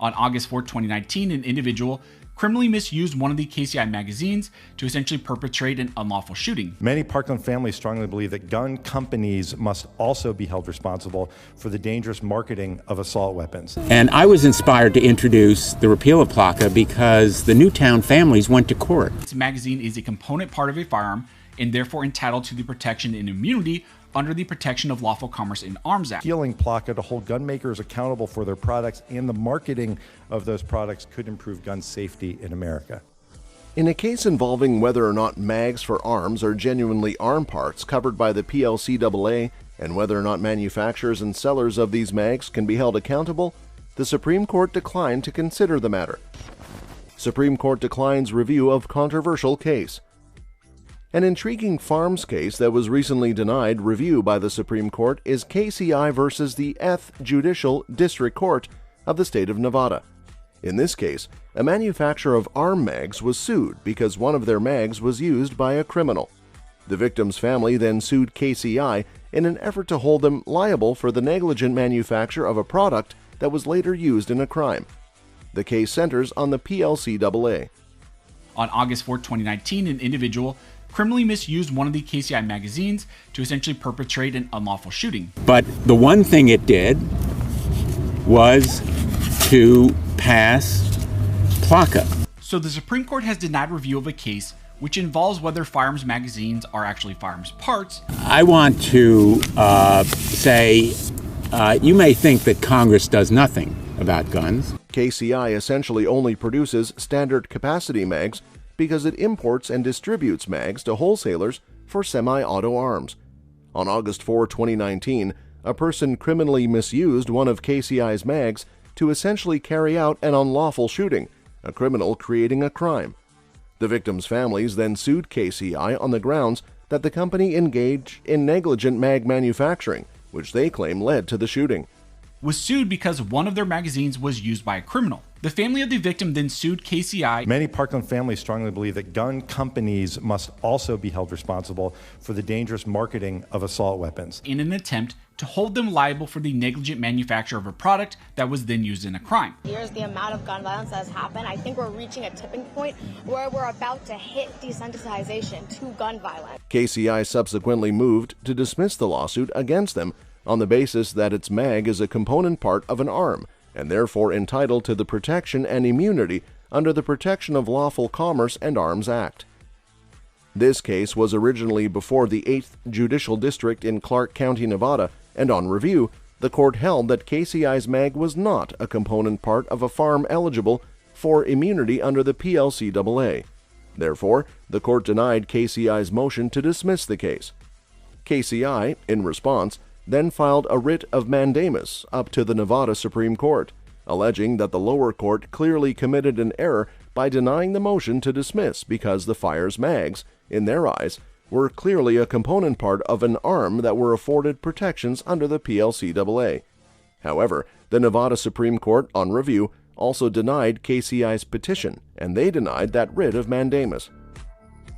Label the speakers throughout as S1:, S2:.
S1: On August 4, 2019, an individual criminally misused one of the KCI magazines to essentially perpetrate an unlawful shooting.
S2: Many Parkland families strongly believe that gun companies must also be held responsible for the dangerous marketing of assault weapons.
S3: And I was inspired to introduce the repeal of PLCA because the Newtown families went to court.
S1: This magazine is a component part of a firearm and therefore entitled to the protection and immunity under the Protection of Lawful Commerce in Arms Act.
S2: Repealing PLCA to hold gun makers accountable for their products and the marketing of those products could improve gun safety in America.
S4: In a case involving whether or not mags for arms are genuinely arm parts covered by the PLCAA and whether or not manufacturers and sellers of these mags can be held accountable, the Supreme Court declined to consider the matter. Supreme Court declines review of controversial case. An intriguing farms case that was recently denied review by the Supreme Court is KCI versus the Th Judicial District Court of the state of Nevada. In this case, a manufacturer of arm mags was sued because one of their mags was used by a criminal. The victim's family then sued KCI in an effort to hold them liable for the negligent manufacture of a product that was later used in a crime. The case centers on the PLCAA.
S1: On August 4, 2019, an individual criminally misused one of the KCI magazines to essentially perpetrate an unlawful shooting.
S3: But the one thing it did was to pass PLCA.
S1: So the Supreme Court has denied review of a case which involves whether firearms magazines are actually firearms parts.
S3: I want to say you may think that Congress does nothing about guns.
S4: KCI essentially only produces standard capacity mags because it imports and distributes mags to wholesalers for semi-auto arms. On August 4, 2019, a person criminally misused one of KCI's mags to essentially carry out an unlawful shooting, a criminal creating a crime. The victim's families then sued KCI on the grounds that the company engaged in negligent mag manufacturing, which they claim led to the shooting.
S1: Was sued because one of their magazines was used by a criminal. The family of the victim then sued KCI.
S2: Many Parkland families strongly believe that gun companies must also be held responsible for the dangerous marketing of assault weapons
S1: in an attempt to hold them liable for the negligent manufacture of a product that was then used in a crime.
S5: Here's the amount of gun violence that has happened. I think we're reaching a tipping point where we're about to hit desensitization to gun violence.
S4: KCI subsequently moved to dismiss the lawsuit against them on the basis that its mag is a component part of an arm and therefore entitled to the protection and immunity under the Protection of Lawful Commerce and Arms Act. This case was originally before the 8th Judicial District in Clark County, Nevada, and on review, the court held that KCI's mag was not a component part of a firearm eligible for immunity under the PLCAA. Therefore, the court denied KCI's motion to dismiss the case. KCI, in response, then filed a writ of mandamus up to the Nevada Supreme Court, alleging that the lower court clearly committed an error by denying the motion to dismiss because the fire's mags, in their eyes, were clearly a component part of an arm that were afforded protections under the PLCAA. However, the Nevada Supreme Court, on review, also denied KCI's petition, and they denied that writ of mandamus.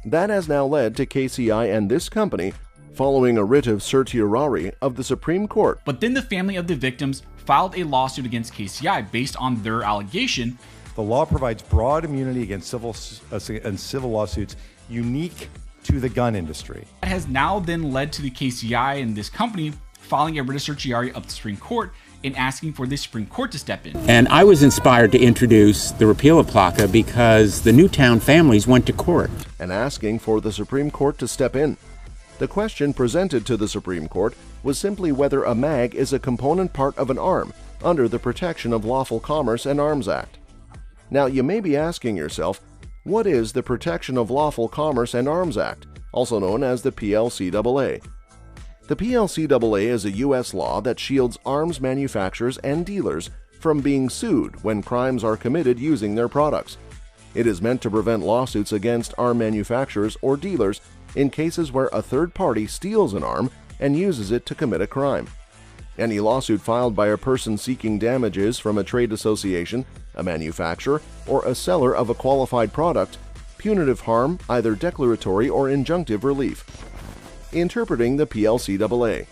S4: That has now led to KCI and this company following a writ of certiorari of the Supreme Court.
S1: But then the family of the victims filed a lawsuit against KCI based on their allegation.
S2: The law provides broad immunity against civil lawsuits unique to the gun industry.
S1: That has now then led to the KCI and this company filing a writ of certiorari up the Supreme Court and asking for the Supreme Court to step in.
S3: And I was inspired to introduce the repeal of PLCA because the Newtown families went to court.
S4: And asking for the Supreme Court to step in. The question presented to the Supreme Court was simply whether a mag is a component part of an arm under the Protection of Lawful Commerce and Arms Act. Now, you may be asking yourself, what is the Protection of Lawful Commerce and Arms Act, also known as the PLCAA? The PLCAA is a U.S. law that shields arms manufacturers and dealers from being sued when crimes are committed using their products. It is meant to prevent lawsuits against arm manufacturers or dealers in cases where a third party steals an arm and uses it to commit a crime. Any lawsuit filed by a person seeking damages from a trade association, a manufacturer, or a seller of a qualified product, punitive harm, either declaratory or injunctive relief. Interpreting the PLCAA.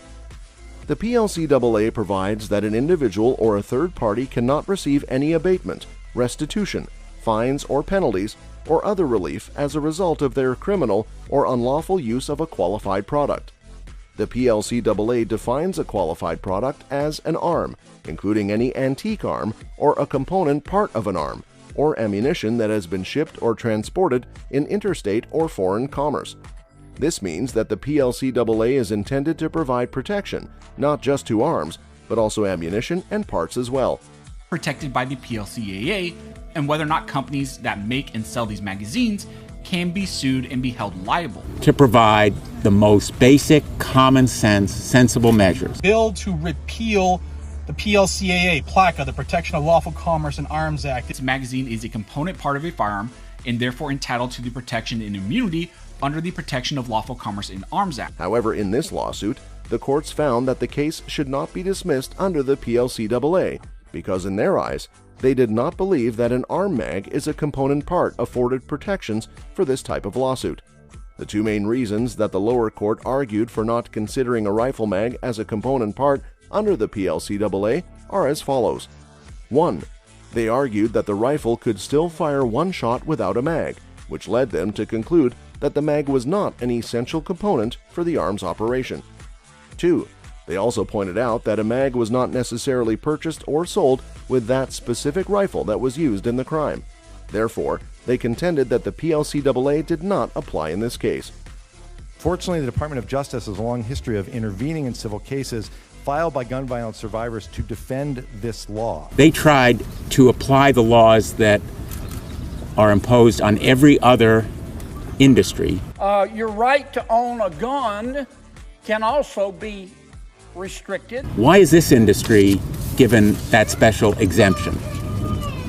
S4: The PLCAA provides that an individual or a third party cannot receive any abatement, restitution, fines or penalties, or other relief as a result of their criminal or unlawful use of a qualified product. The PLCAA defines a qualified product as an arm, including any antique arm or a component part of an arm, or ammunition that has been shipped or transported in interstate or foreign commerce. This means that the PLCAA is intended to provide protection not just to arms, but also ammunition and parts as well.
S1: Protected by the PLCAA, and whether or not companies that make and sell these magazines can be sued and be held liable.
S3: To provide the most basic, common sense, sensible measures.
S6: Bill to repeal the PLCAA, PLACA, the Protection of Lawful Commerce and Arms Act.
S1: This magazine is a component part of a firearm and therefore entitled to the protection and immunity under the Protection of Lawful Commerce and Arms Act.
S4: However, in this lawsuit, the courts found that the case should not be dismissed under the PLCAA because, in their eyes, they did not believe that an arm mag is a component part afforded protections for this type of lawsuit. The two main reasons that the lower court argued for not considering a rifle mag as a component part under the PLCAA are as follows. 1. They argued that the rifle could still fire one shot without a mag, which led them to conclude that the mag was not an essential component for the arms operation. 2. They also pointed out that a mag was not necessarily purchased or sold with that specific rifle that was used in the crime. Therefore, they contended that the PLCAA did not apply in this case.
S2: Fortunately, the Department of Justice has a long history of intervening in civil cases filed by gun violence survivors to defend this law.
S3: They tried to apply the laws that are imposed on every other industry.
S7: Your right to own a gun can also be restricted.
S3: Why is this industry given that special exemption?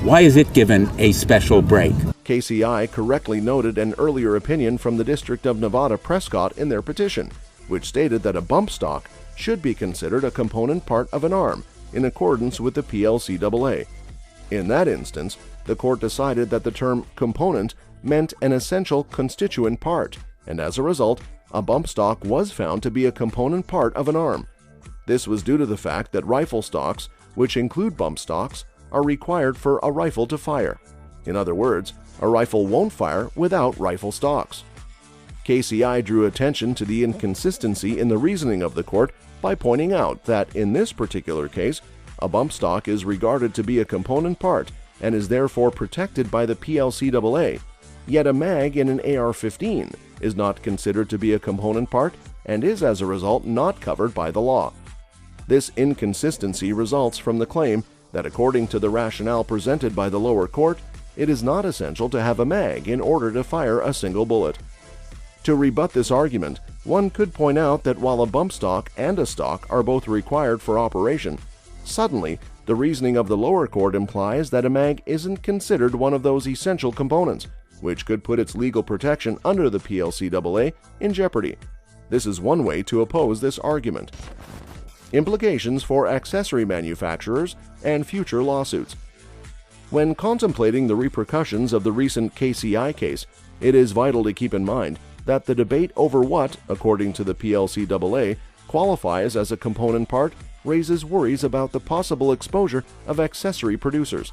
S3: Why is it given a special break?
S4: KCI correctly noted an earlier opinion from the District of Nevada Prescott in their petition, which stated that a bump stock should be considered a component part of an arm in accordance with the PLCAA. In that instance, the court decided that the term component meant an essential constituent part, and as a result, a bump stock was found to be a component part of an arm. This was due to the fact that rifle stocks, which include bump stocks, are required for a rifle to fire. In other words, a rifle won't fire without rifle stocks. KCI drew attention to the inconsistency in the reasoning of the court by pointing out that in this particular case, a bump stock is regarded to be a component part and is therefore protected by the PLCAA, yet a mag in an AR-15 is not considered to be a component part and is as a result not covered by the law. This inconsistency results from the claim that according to the rationale presented by the lower court, it is not essential to have a mag in order to fire a single bullet. To rebut this argument, one could point out that while a bump stock and a stock are both required for operation, suddenly the reasoning of the lower court implies that a mag isn't considered one of those essential components, which could put its legal protection under the PLCAA in jeopardy. This is one way to oppose this argument. Implications for accessory manufacturers and future lawsuits. When contemplating the repercussions of the recent KCI case, it is vital to keep in mind that the debate over what, according to the PLCAA, qualifies as a component part raises worries about the possible exposure of accessory producers.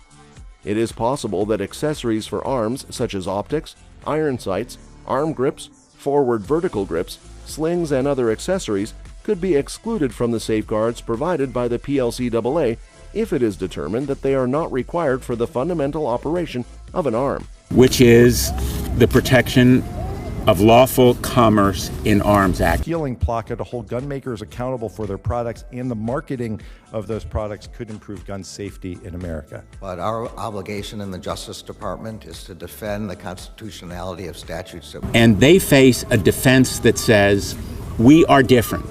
S4: It is possible that accessories for arms such as optics, iron sights, arm grips, forward vertical grips, slings, and other accessories could be excluded from the safeguards provided by the PLCAA if it is determined that they are not required for the fundamental operation of an arm,
S3: which is the Protection of Lawful Commerce in Arms Act.
S2: Repealing PLACA to hold gun makers accountable for their products and the marketing of those products could improve gun safety in America.
S8: But our obligation in the Justice Department is to defend the constitutionality of statutes.
S3: And they face a defense that says, we are different.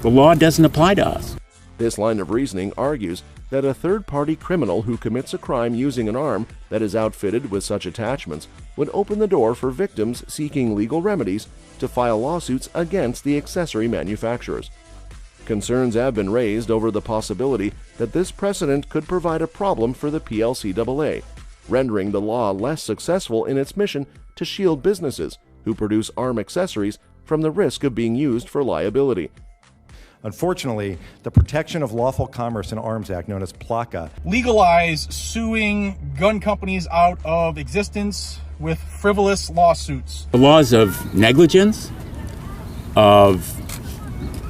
S3: The law doesn't apply to us.
S4: This line of reasoning argues that a third-party criminal who commits a crime using an arm that is outfitted with such attachments would open the door for victims seeking legal remedies to file lawsuits against the accessory manufacturers. Concerns have been raised over the possibility that this precedent could provide a problem for the PLCAA, rendering the law less successful in its mission to shield businesses who produce arm accessories from the risk of being used for liability.
S2: Unfortunately, the Protection of Lawful Commerce in Arms Act, known as PLACA,
S6: legalize suing gun companies out of existence with frivolous lawsuits.
S3: The laws of negligence, of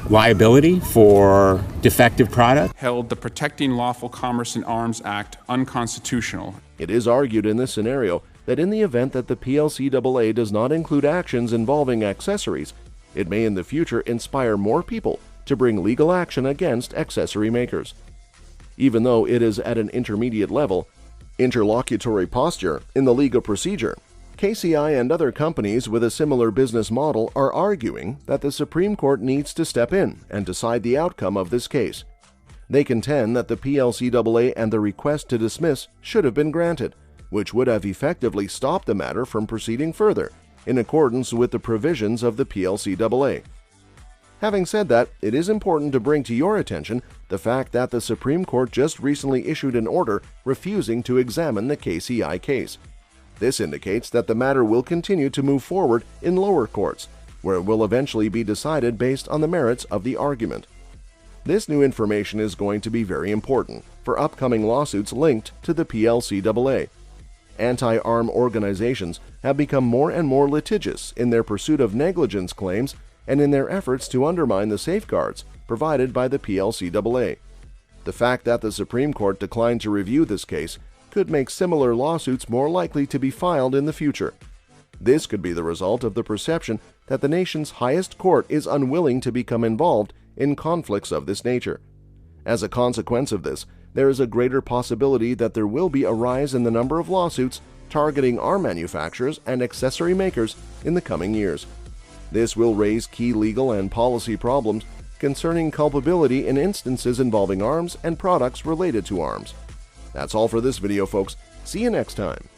S3: liability for defective product,
S9: held the Protecting Lawful Commerce in Arms Act unconstitutional.
S4: It is argued in this scenario that in the event that the PLCAA does not include actions involving accessories, it may in the future inspire more people to bring legal action against accessory makers. Even though it is at an intermediate level, interlocutory posture in the legal procedure, KCI and other companies with a similar business model are arguing that the Supreme Court needs to step in and decide the outcome of this case. They contend that the PLCAA and the request to dismiss should have been granted, which would have effectively stopped the matter from proceeding further in accordance with the provisions of the PLCAA. Having said that, it is important to bring to your attention the fact that the Supreme Court just recently issued an order refusing to examine the KCI case. This indicates that the matter will continue to move forward in lower courts, where it will eventually be decided based on the merits of the argument. This new information is going to be very important for upcoming lawsuits linked to the PLCAA. Anti-arm organizations have become more and more litigious in their pursuit of negligence claims and in their efforts to undermine the safeguards provided by the PLCAA. The fact that the Supreme Court declined to review this case could make similar lawsuits more likely to be filed in the future. This could be the result of the perception that the nation's highest court is unwilling to become involved in conflicts of this nature. As a consequence of this, there is a greater possibility that there will be a rise in the number of lawsuits targeting arm manufacturers and accessory makers in the coming years. This will raise key legal and policy problems concerning culpability in instances involving arms and products related to arms. That's all for this video, folks. See you next time.